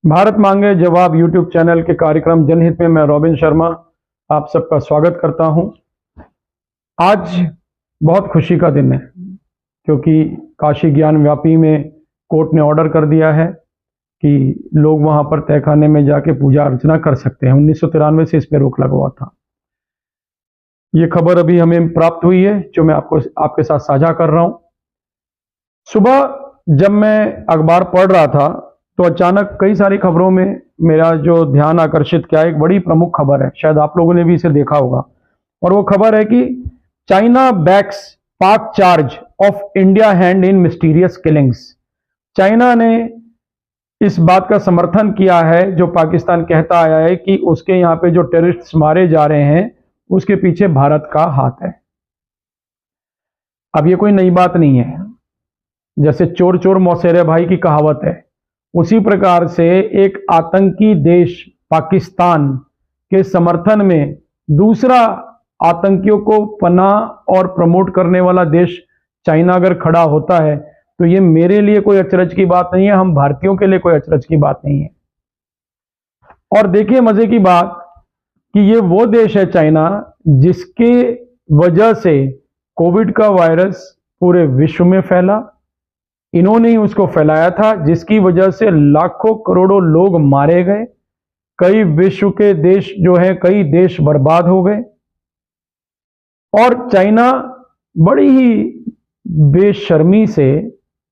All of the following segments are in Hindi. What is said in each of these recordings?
भारत मांगे जवाब यूट्यूब चैनल के कार्यक्रम जनहित में मैं रॉबिन शर्मा आप सबका स्वागत करता हूं। आज बहुत खुशी का दिन है क्योंकि काशी ज्ञान व्यापी में कोर्ट ने ऑर्डर कर दिया है कि लोग वहां पर तहखाने में जाके पूजा अर्चना कर सकते हैं। 1993 से इस पर रोक लगा हुआ था। ये खबर अभी हमें प्राप्त हुई है जो मैं आपके साथ साझा कर रहा हूं। सुबह जब मैं अखबार पढ़ रहा था तो अचानक कई सारी खबरों में मेरा जो ध्यान आकर्षित किया, एक बड़ी प्रमुख खबर है, शायद आप लोगों ने भी इसे देखा होगा। और वो खबर है कि चाइना बैक्स पाक charge of India hand in mysterious killings. China ने इस बात का समर्थन किया है जो पाकिस्तान कहता आया है कि उसके यहाँ पे जो टेररिस्ट मारे जा रहे हैं उसके पीछे भारत का हाथ है। अब ये कोई नई बात नहीं है, जैसे चोर चोर मौसेरे भाई की कहावत है, उसी प्रकार से एक आतंकी देश पाकिस्तान के समर्थन में दूसरा आतंकियों को पनाह और प्रमोट करने वाला देश चाइना अगर खड़ा होता है तो ये मेरे लिए कोई अचरज की बात नहीं है, हम भारतीयों के लिए कोई अचरज की बात नहीं है। और देखिए मजे की बात कि ये वो देश है चाइना जिसके वजह से कोविड का वायरस पूरे विश्व में फैला। इन्होंने ही उसको फैलाया था जिसकी वजह से लाखों करोड़ों लोग मारे गए, कई विश्व के देश जो है कई देश बर्बाद हो गए। और चाइना बड़ी ही बेशर्मी से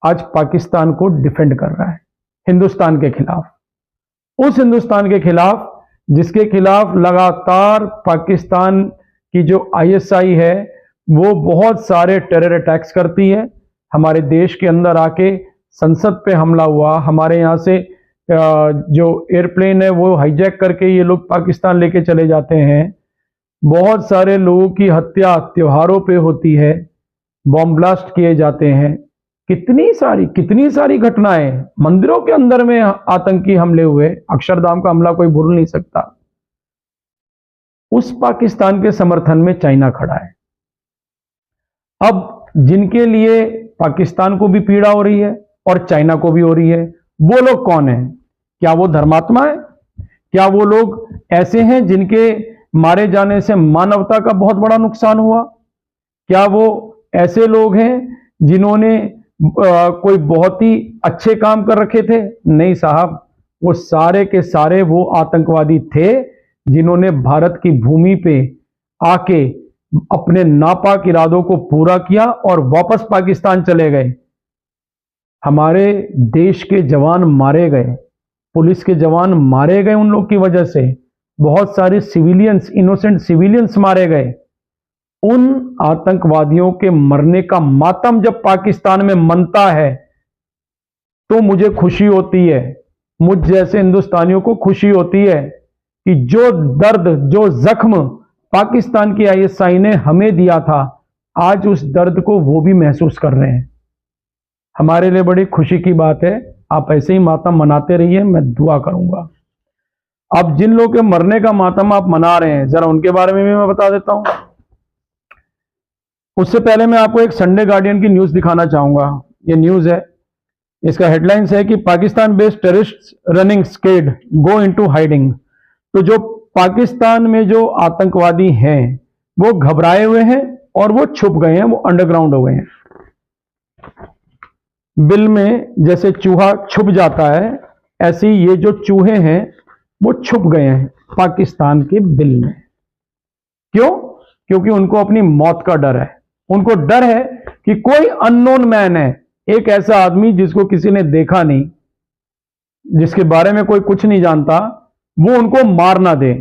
आज पाकिस्तान को डिफेंड कर रहा है हिंदुस्तान के खिलाफ, उस हिंदुस्तान के खिलाफ जिसके खिलाफ लगातार पाकिस्तान की जो आईएसआई है वो बहुत सारे टेरर अटैक्स करती है। हमारे देश के अंदर आके संसद पे हमला हुआ, हमारे यहाँ से जो एयरप्लेन है वो हाईजैक करके ये लोग पाकिस्तान लेके चले जाते हैं। बहुत सारे लोगों की हत्या त्योहारों पे होती है, बॉम्ब ब्लास्ट किए जाते हैं, कितनी सारी घटनाएं, मंदिरों के अंदर में आतंकी हमले हुए, अक्षरधाम का हमला कोई भूल नहीं सकता। उस पाकिस्तान के समर्थन में चाइना खड़ा है। अब जिनके लिए पाकिस्तान को भी पीड़ा हो रही है और चाइना को भी हो रही है, वो लोग कौन है? क्या वो धर्मात्मा है? क्या वो लोग ऐसे हैं जिनके मारे जाने से मानवता का बहुत बड़ा नुकसान हुआ? क्या वो ऐसे लोग हैं जिन्होंने कोई बहुत ही अच्छे काम कर रखे थे? नहीं साहब, वो सारे के सारे वो आतंकवादी थे जिन्होंने भारत की भूमि पे आके अपने नापाक इरादों को पूरा किया और वापस पाकिस्तान चले गए। हमारे देश के जवान मारे गए, पुलिस के जवान मारे गए उन लोग की वजह से, बहुत सारे सिविलियंस, इनोसेंट सिविलियंस मारे गए। उन आतंकवादियों के मरने का मातम जब पाकिस्तान में मनता है तो मुझे खुशी होती है, मुझ जैसे हिंदुस्तानियों को खुशी होती है कि जो दर्द, जो जख्म पाकिस्तान की आईएसआई ने हमें दिया था, आज उस दर्द को वो भी महसूस कर रहे हैं। हमारे लिए बड़ी खुशी की बात है। आप ऐसे ही मातम मनाते रहिए, मैं दुआ करूंगा। अब जिन लोगों के मरने का मातम आप मना रहे हैं, जरा उनके बारे में भी मैं बता देता हूं। उससे पहले मैं आपको एक संडे गार्डियन की न्यूज दिखाना चाहूंगा। ये न्यूज है, इसका हेडलाइंस है कि Pakistan based terrorist running scared go into hiding. तो जो पाकिस्तान में जो आतंकवादी हैं वो घबराए हुए हैं और वो छुप गए हैं, वो अंडरग्राउंड हो गए हैं। बिल में जैसे चूहा छुप जाता है, ऐसे ही ये जो चूहे हैं वो छुप गए हैं पाकिस्तान के बिल में। क्यों? क्योंकि उनको अपनी मौत का डर है। उनको डर है कि कोई अननोन मैन है, एक ऐसा आदमी जिसको किसी ने देखा नहीं, जिसके बारे में कोई कुछ नहीं जानता, वो उनको मार ना दे।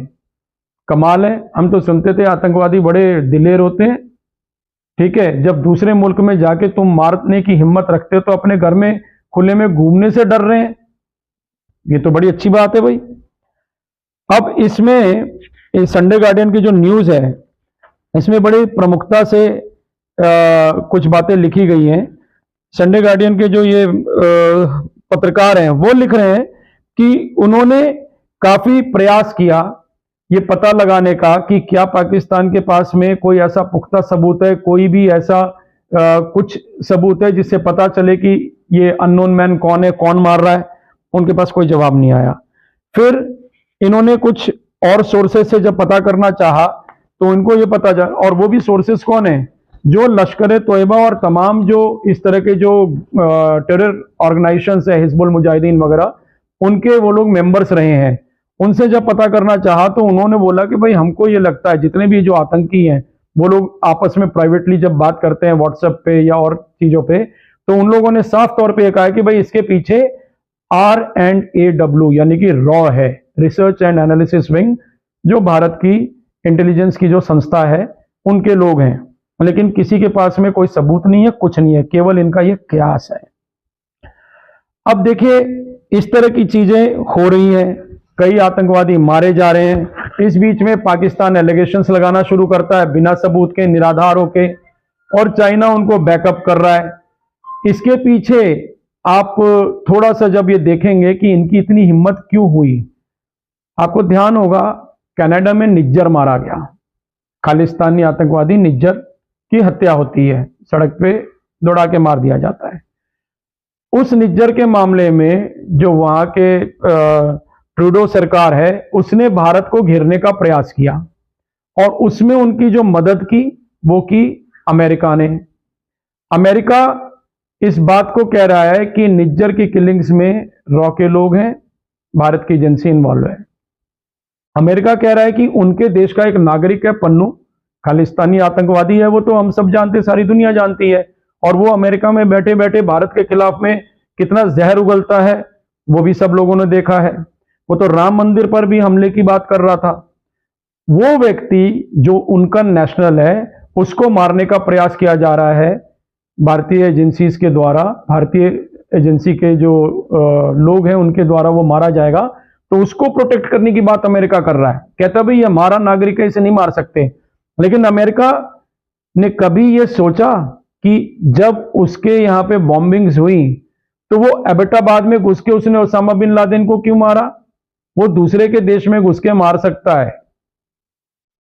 कमाल है, हम तो सुनते थे आतंकवादी बड़े दिलेर होते हैं, ठीक है, जब दूसरे मुल्क में जाके तुम मारने की हिम्मत रखते हो तो अपने घर में खुले में घूमने से डर रहे हैं। ये तो बड़ी अच्छी बात है भाई। अब इसमें इस संडे गार्डियन की जो न्यूज है इसमें बड़ी प्रमुखता से कुछ बातें लिखी गई हैं। संडे गार्डियन के जो ये पत्रकार हैं वो लिख रहे हैं कि उन्होंने काफी प्रयास किया ये पता लगाने का कि क्या पाकिस्तान के पास में कोई ऐसा पुख्ता सबूत है, कोई भी ऐसा कुछ सबूत है जिससे पता चले कि ये अननोन मैन कौन है, कौन मार रहा है। उनके पास कोई जवाब नहीं आया। फिर इन्होंने कुछ और सोर्सेस से जब पता करना चाहा तो इनको ये पता चला, और वो भी सोर्सेस कौन है, जो लश्कर तोयबा और तमाम जो इस तरह के जो टेरर ऑर्गेनाइजेशंस है, हिजबुल मुजाहिदीन वगैरह, उनके वो लोग मेंबर्स रहे हैं। उनसे जब पता करना चाहा तो उन्होंने बोला कि भाई हमको ये लगता है जितने भी जो आतंकी हैं वो लोग आपस में प्राइवेटली जब बात करते हैं व्हाट्सएप पे या और चीजों पे, तो उन लोगों ने साफ तौर पे कहा कि भाई इसके पीछे R&AW यानी कि रॉ है, रिसर्च एंड एनालिसिस विंग, जो भारत की इंटेलिजेंस की जो संस्था है उनके लोग हैं। लेकिन किसी के पास में कोई सबूत नहीं है, कुछ नहीं है, केवल इनका ये कयास है। अब देखिए इस तरह की चीजें हो रही हैं, कई आतंकवादी मारे जा रहे हैं। इस बीच में पाकिस्तान एलिगेशंस लगाना शुरू करता है बिना सबूत के, निराधार होके, और चाइना उनको बैकअप कर रहा है। इसके पीछे आप थोड़ा सा जब ये देखेंगे कि इनकी इतनी हिम्मत क्यों हुई, आपको ध्यान होगा कनाडा में निज्जर मारा गया, खालिस्तानी आतंकवादी निज्जर की हत्या होती है, सड़क पे दौड़ा के मार दिया जाता है। उस निज्जर के मामले में जो वहां के ट्रूडो सरकार है उसने भारत को घेरने का प्रयास किया, और उसमें उनकी जो मदद की वो की अमेरिका ने। अमेरिका इस बात को कह रहा है कि निज्जर की किलिंग्स में रॉ के लोग हैं, भारत की एजेंसी इन्वॉल्व है। अमेरिका कह रहा है कि उनके देश का एक नागरिक है पन्नू, खालिस्तानी आतंकवादी है, वो तो हम सब जानते, सारी दुनिया जानती है, और वो अमेरिका में बैठे बैठे भारत के खिलाफ में कितना जहर उगलता है वो भी सब लोगों ने देखा है। वो तो राम मंदिर पर भी हमले की बात कर रहा था। वो व्यक्ति जो उनका नेशनल है उसको मारने का प्रयास किया जा रहा है भारतीय एजेंसीज के द्वारा, भारतीय एजेंसी के जो लोग हैं उनके द्वारा वो मारा जाएगा, तो उसको प्रोटेक्ट करने की बात अमेरिका कर रहा है। कहता भाई ये हमारा नागरिक है, इसे नहीं मार सकते। लेकिन अमेरिका ने कभी ये सोचा कि जब उसके यहाँ पे बॉम्बिंग्स हुई तो वो एबटाबाद में घुस के उसने ओसामा बिन लादेन को क्यों मारा? वो दूसरे के देश में घुस के मार सकता है,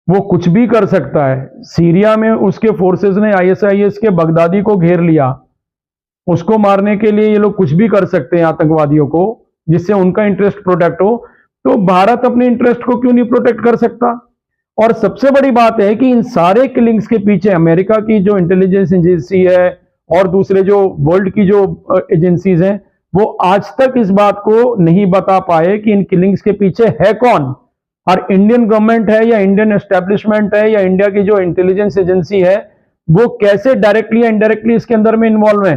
वो कुछ भी कर सकता है। सीरिया में उसके फोर्सेस ने ISIS के बगदादी को घेर लिया, उसको मारने के लिए ये लोग कुछ भी कर सकते हैं आतंकवादियों को, जिससे उनका इंटरेस्ट प्रोटेक्ट हो। तो भारत अपने इंटरेस्ट को क्यों नहीं प्रोटेक्ट कर सकता? और सबसे बड़ी बात है कि इन सारे किलिंग्स के पीछे अमेरिका की जो इंटेलिजेंस एजेंसी है और दूसरे जो वर्ल्ड की जो एजेंसीज हैं वो आज तक इस बात को नहीं बता पाए कि इन किलिंग्स के पीछे है कौन, और इंडियन गवर्नमेंट है या इंडियन एस्टेब्लिशमेंट है या इंडिया की जो इंटेलिजेंस एजेंसी है वो कैसे डायरेक्टली या इनडायरेक्टली इसके अंदर में इन्वॉल्व है,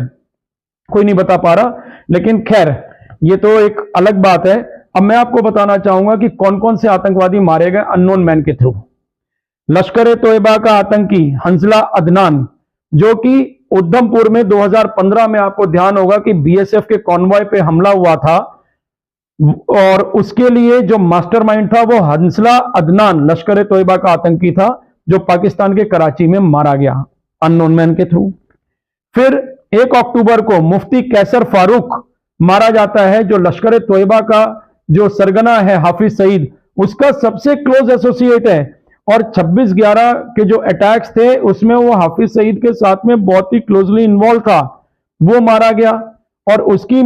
कोई नहीं बता पा रहा। लेकिन खैर ये तो एक अलग बात है। अब मैं आपको बताना चाहूंगा कि कौन कौन से आतंकवादी मारे गए अननोन मैन के थ्रू। लश्कर तोयबा का आतंकी हंसला अदनान, जो कि उधमपुर में 2015 में, आपको ध्यान होगा कि BSF के कॉन्वॉय पे हमला हुआ था, और उसके लिए जो मास्टरमाइंड था वो हंसला अदनान लश्कर तोयबा का आतंकी था, जो पाकिस्तान के कराची में मारा गया अननोन मैन के थ्रू। फिर 1 अक्टूबर को मुफ्ती कैसर फारूक मारा जाता है, जो लश्कर तोयबा का जो सरगना है हाफिज सईद, उसका सबसे क्लोज एसोसिएट है, और 26/11 के जो अटैक्स थे उसमें वो हाफिज सईद के साथ में बहुत ही क्लोजली इन्वॉल्व था, वो मारा गया। और उसकी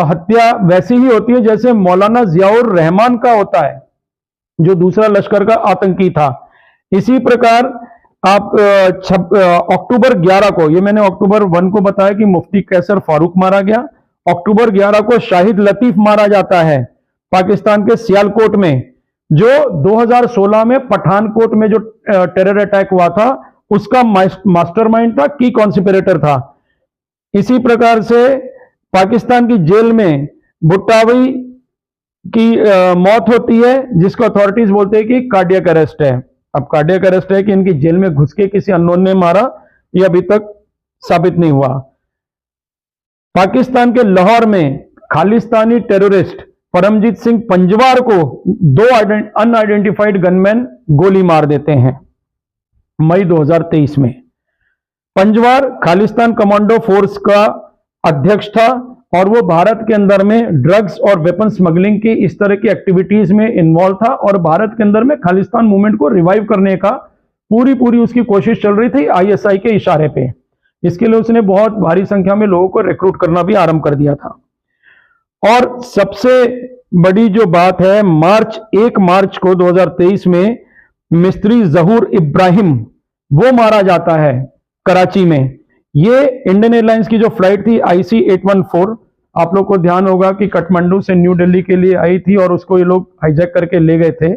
हत्या वैसी ही होती है जैसे मौलाना जियाउर रहमान का होता है, जो दूसरा लश्कर का आतंकी था। इसी प्रकार आप अक्टूबर 11 को, ये मैंने अक्टूबर 1 को बताया कि मुफ्ती कैसर फारूक मारा गया, अक्टूबर 11 को शाहिद लतीफ मारा जाता है पाकिस्तान के सियालकोट में, जो 2016 में पठानकोट में जो टेरर अटैक हुआ था उसका मास्टरमाइंड था, की कॉन्स्पिरेटर था। इसी प्रकार से पाकिस्तान की जेल में भुट्टावी की मौत होती है, जिसको अथॉरिटीज बोलते हैं कि कार्डियक अरेस्ट है। अब कार्डियक अरेस्ट है कि इनकी जेल में घुस के किसी अननोन ने मारा, यह अभी तक साबित नहीं हुआ। पाकिस्तान के लाहौर में खालिस्तानी टेररिस्ट परमजीत सिंह पंजवार को 2 अनआइडेंटिफाइड गनमैन गोली मार देते हैं मई 2023 में। पंजवार खालिस्तान कमांडो फोर्स का अध्यक्ष था, और वो भारत के अंदर में ड्रग्स और वेपन स्मगलिंग की इस तरह की एक्टिविटीज में इन्वॉल्व था, और भारत के अंदर में खालिस्तान मूवमेंट को रिवाइव करने का पूरी उसकी कोशिश चल रही थी ISI के इशारे पे। इसके लिए उसने बहुत भारी संख्या में लोगों को रिक्रूट करना भी आरंभ कर दिया था। और सबसे बड़ी जो बात है, 1 मार्च को 2023 में मिस्त्री जहूर इब्राहिम वो मारा जाता है कराची में। ये इंडियन एयरलाइंस की जो फ्लाइट थी IC 814, आप लोग को ध्यान होगा कि काठमांडू से न्यू दिल्ली के लिए आई थी और उसको ये लोग हाईजैक करके ले गए थे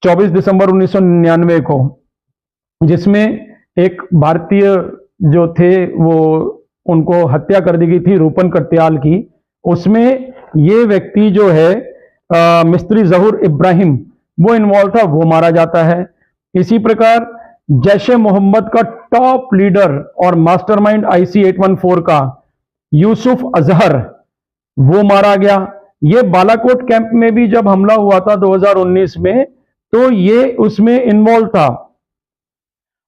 24 दिसंबर 1999 को, जिसमें एक भारतीय जो थे वो उनको हत्या कर दी गई थी रूपन कट्याल की। उसमें ये व्यक्ति जो है मिस्त्री जहूर इब्राहिम वो इन्वॉल्व था, वो मारा जाता है। इसी प्रकार जैश ए मोहम्मद का टॉप लीडर और मास्टरमाइंड IC 814 का यूसुफ अजहर वो मारा गया। ये बालाकोट कैंप में भी जब हमला हुआ था 2019 में, तो ये उसमें इन्वॉल्व था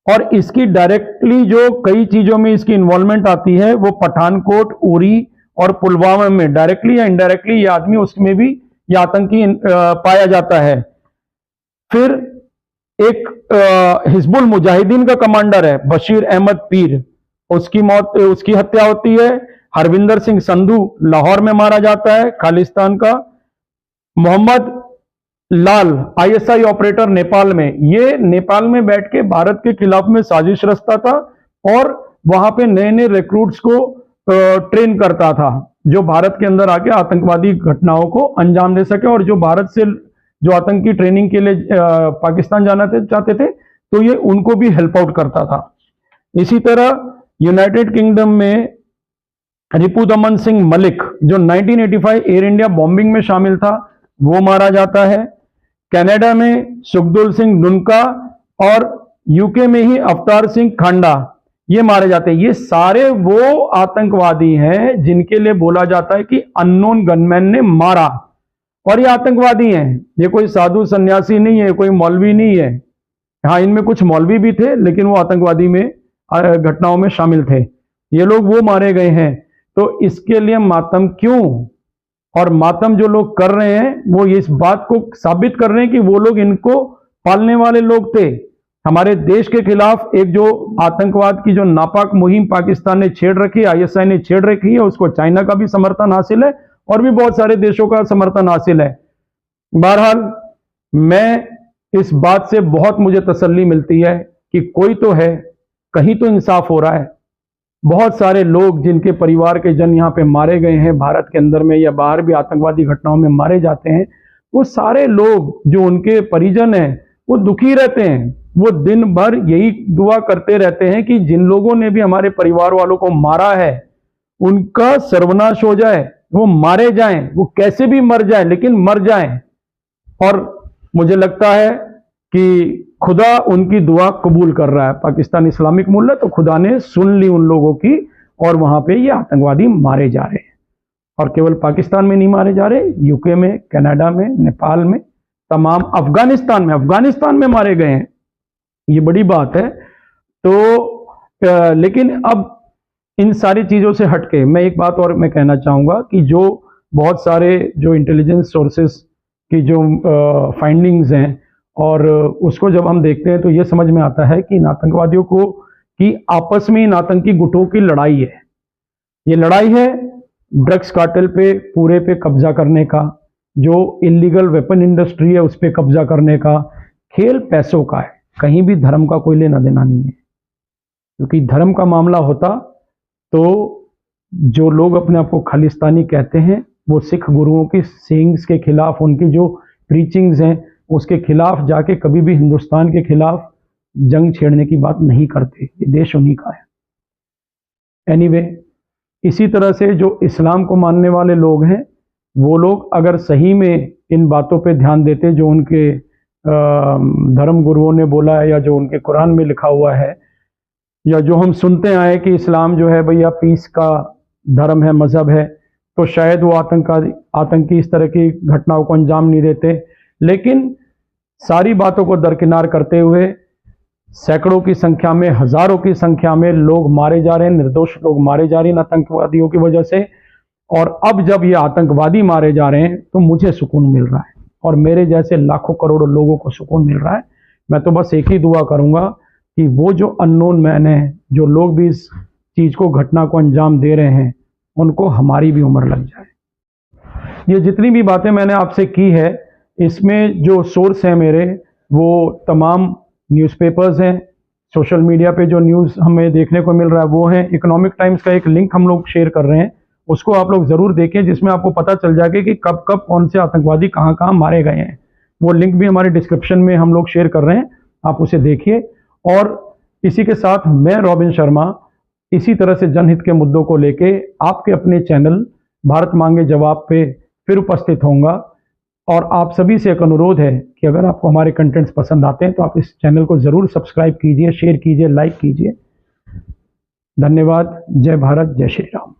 और इसकी डायरेक्टली जो कई चीजों में इसकी इन्वॉल्वमेंट आती है वो पठानकोट, उरी और पुलवामा में डायरेक्टली या इनडायरेक्टली ये आदमी उसमें भी ये आतंकी पाया जाता है। फिर एक हिजबुल मुजाहिदीन का कमांडर है बशीर अहमद पीर, उसकी हत्या होती है। हरविंदर सिंह संधू लाहौर में मारा जाता है खालिस्तान का। मोहम्मद लाल ISI ऑपरेटर नेपाल में, ये नेपाल में बैठ के भारत के खिलाफ में साजिश रचता था और वहां पे नए नए रिक्रूट्स को ट्रेन करता था जो भारत के अंदर आके आतंकवादी घटनाओं को अंजाम दे सके, और जो भारत से जो आतंकी ट्रेनिंग के लिए पाकिस्तान जाना चाहते थे तो ये उनको भी हेल्प आउट करता था। इसी तरह यूनाइटेड किंगडम में रिपुदमन सिंह मलिक जो 1985 एयर इंडिया बॉम्बिंग में शामिल था वो मारा जाता है। कनाडा में सुखदुल सिंह नुनका और यूके में ही अवतार सिंह खांडा ये मारे जाते हैं। ये सारे वो आतंकवादी हैं जिनके लिए बोला जाता है कि अननोन गनमैन ने मारा, और ये आतंकवादी हैं। ये कोई साधु सन्यासी नहीं है, कोई मौलवी नहीं है। हाँ, इनमें कुछ मौलवी भी थे लेकिन वो आतंकवादी में घटनाओं में शामिल थे। ये लोग वो मारे गए हैं। तो इसके लिए मातम क्यों? और मातम जो लोग कर रहे हैं वो इस बात को साबित कर रहे हैं कि वो लोग इनको पालने वाले लोग थे। हमारे देश के खिलाफ एक जो आतंकवाद की जो नापाक मुहिम पाकिस्तान ने छेड़ रखी है, ISI ने छेड़ रखी है, उसको चाइना का भी समर्थन हासिल है और भी बहुत सारे देशों का समर्थन हासिल है। बहरहाल मैं इस बात से बहुत मुझे तसल्ली मिलती है कि कोई तो है, कहीं तो इंसाफ हो रहा है। बहुत सारे लोग जिनके परिवार के जन यहाँ पे मारे गए हैं, भारत के अंदर में या बाहर भी आतंकवादी घटनाओं में मारे जाते हैं, वो सारे लोग जो उनके परिजन हैं वो दुखी रहते हैं। वो दिन भर यही दुआ करते रहते हैं कि जिन लोगों ने भी हमारे परिवार वालों को मारा है उनका सर्वनाश हो जाए, वो मारे जाएं, वो कैसे भी मर जाए लेकिन मर जाएं। और मुझे लगता है कि खुदा उनकी दुआ कबूल कर रहा है। पाकिस्तान इस्लामिक मुल्क, तो खुदा ने सुन ली उन लोगों की और वहां पे ये आतंकवादी मारे जा रहे हैं। और केवल पाकिस्तान में नहीं मारे जा रहे, यूके में, कनाडा में, नेपाल में, तमाम अफगानिस्तान में मारे गए हैं। ये बड़ी बात है। तो लेकिन अब इन सारी चीजों से हटके मैं एक बात और मैं कहना चाहूंगा कि जो बहुत सारे जो इंटेलिजेंस सोर्सेस की जो फाइंडिंग्स हैं और उसको जब हम देखते हैं तो ये समझ में आता है कि इन आतंकवादियों को कि आपस में इन आतंकी गुटों की लड़ाई है। ये लड़ाई है ड्रग्स कार्टेल पे पूरे पे कब्जा करने का, जो इलीगल वेपन इंडस्ट्री है उस पे कब्जा करने का। खेल पैसों का है, कहीं भी धर्म का कोई लेना देना नहीं है। क्योंकि धर्म का मामला होता तो जो लोग अपने आप को खालिस्तानी कहते हैं वो सिख गुरुओं की सेइंग्स के खिलाफ, उनकी जो प्रीचिंग्स हैं उसके खिलाफ जाके कभी भी हिंदुस्तान के खिलाफ जंग छेड़ने की बात नहीं करते। ये देश उन्हीं का है। एनीवे, इसी तरह से जो इस्लाम को मानने वाले लोग हैं वो लोग अगर सही में इन बातों पे ध्यान देते जो उनके धर्म गुरुओं ने बोला है या जो उनके कुरान में लिखा हुआ है या जो हम सुनते आए कि इस्लाम जो है भैया पीस का धर्म है, मजहब है, तो शायद वो आतंकी इस तरह की घटनाओं को अंजाम नहीं देते। लेकिन सारी बातों को दरकिनार करते हुए सैकड़ों की संख्या में, हजारों की संख्या में लोग मारे जा रहे हैं, निर्दोष लोग मारे जा रहे हैं आतंकवादियों की वजह से। और अब जब ये आतंकवादी मारे जा रहे हैं तो मुझे सुकून मिल रहा है और मेरे जैसे लाखों करोड़ों लोगों को सुकून मिल रहा है। मैं तो बस एक ही दुआ करूंगा कि वो जो अननोन मैन है, जो लोग भी इस चीज को, घटना को अंजाम दे रहे हैं, उनको हमारी भी उम्र लग जाए। ये जितनी भी बातें मैंने आपसे की है, इसमें जो सोर्स है मेरे, वो तमाम न्यूज़पेपर्स हैं, सोशल मीडिया पे जो न्यूज़ हमें देखने को मिल रहा है वो है। इकोनॉमिक टाइम्स का एक लिंक हम लोग शेयर कर रहे हैं, उसको आप लोग ज़रूर देखें, जिसमें आपको पता चल जाएगा कि कब कब कौन से आतंकवादी कहाँ कहाँ मारे गए हैं। वो लिंक भी हमारे डिस्क्रिप्शन में हम लोग शेयर कर रहे हैं, आप उसे देखिए। और इसी के साथ मैं रॉबिन शर्मा इसी तरह से जनहित के मुद्दों को लेके आपके अपने चैनल भारत मांगे जवाब पे फिर उपस्थित होऊंगा। और आप सभी से एक अनुरोध है कि अगर आपको हमारे कंटेंट्स पसंद आते हैं तो आप इस चैनल को ज़रूर सब्सक्राइब कीजिए, शेयर कीजिए, लाइक कीजिए। धन्यवाद। जय भारत, जय श्री राम।